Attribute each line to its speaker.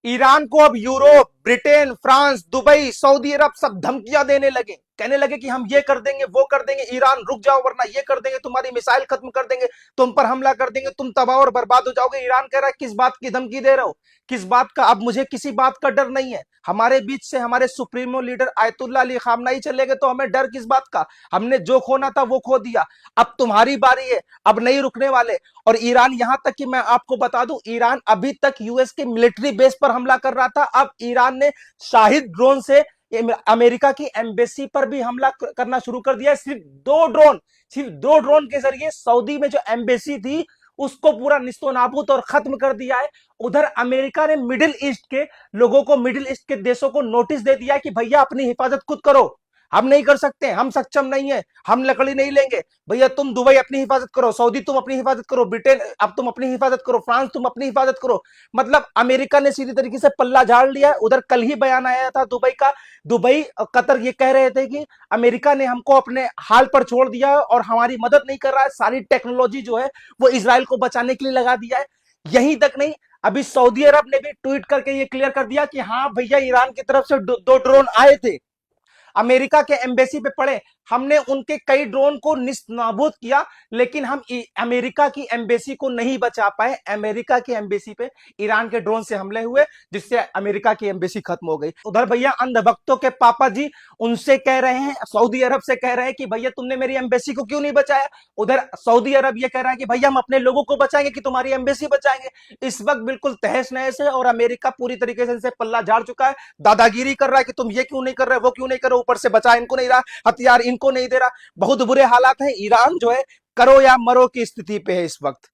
Speaker 1: Iran को अब Europe, Britain, France, Dubai, Saudi Arabia सब धमकियां देने लगे, कहने लगे कि हम ये कर देंगे, वो कर देंगे, ईरान रुक जाओ वरना ये कर देंगे, तुम्हारी मिसाइल खत्म कर देंगे, तुम पर हमला कर देंगे, तुम तबाह और बर्बाद हो जाओगे। ईरान कह रहा है किस बात की धमकी दे रहे हो, किस बात का? अब मुझे किसी बात का डर नहीं है। हमारे बीच से हमारे सुप्रीमो लीडर आयतुल्ला अली खामनाई चले गए तो हमें डर किस बात का? हमने जो खोना था वो खो दिया, अब तुम्हारी बारी है, अब नहीं रुकने वाले। और ईरान, यहां तक कि मैं आपको बता दूं, ईरान अभी तक यूएस के मिलिट्री बेस पर हमला कर रहा था, अब ईरान ने शाहिद ड्रोन से अमेरिका की एम्बेसी पर भी हमला करना शुरू कर दिया है। सिर्फ दो ड्रोन के जरिए सऊदी में जो एम्बेसी थी उसको पूरा निस्तो नाबूद और खत्म कर दिया है। उधर अमेरिका ने मिडिल ईस्ट के लोगों को, मिडिल ईस्ट के देशों को नोटिस दे दिया कि भैया अपनी हिफाजत खुद करो, हम नहीं कर सकते, हम सक्षम नहीं है, हम लकड़ी नहीं लेंगे। भैया तुम दुबई अपनी हिफाजत करो, सऊदी तुम अपनी हिफाजत करो, ब्रिटेन अब तुम अपनी हिफाजत करो, फ्रांस तुम अपनी हिफाजत करो। मतलब अमेरिका ने सीधी तरीके से पल्ला झाड़ लिया है। उधर कल ही बयान आया था दुबई का, दुबई कतर ये कह रहे थे कि अमेरिका ने हमको अपने हाल पर छोड़ दिया है और हमारी मदद नहीं कर रहा है, सारी टेक्नोलॉजी जो है वो इसराइल को बचाने के लिए लगा दिया है। यहीं तक नहीं, अभी सऊदी अरब ने भी ट्वीट करके ये क्लियर कर दिया कि हाँ भैया, ईरान की तरफ से दो ड्रोन आए थे, अमेरिका के एम्बेसी पे पड़े, हमने उनके कई ड्रोन को निस्नाबूद किया, लेकिन हम अमेरिका की एम्बेसी को नहीं बचा पाए। अमेरिका की एम्बेसी पे ईरान के ड्रोन से हमले हुए, जिससे अमेरिका की एम्बेसी खत्म हो गई। उधर भैया अंधभक्तों के पापा जी उनसे कह रहे हैं, सऊदी अरब से कह रहे हैं कि भैया तुमने मेरी एम्बेसी को क्यों नहीं बचाया। उधर सऊदी अरब ये कह रहा है कि भैया हम अपने लोगों को बचाएंगे कि तुम्हारी एम्बेसी बचाएंगे। इस वक्त बिल्कुल तहस नहस है और अमेरिका पूरी तरीके से इनसे पल्ला झाड़ चुका है, दादागिरी कर रहा है कि तुम ये क्यों नहीं कर रहे, वो क्यों नहीं कर रहे, ऊपर से बचा इनको नहीं रहा, हथियार इनको नहीं दे रहा। बहुत बुरे हालात हैं। ईरान जो है करो या मरो की स्थिति पे है इस वक्त।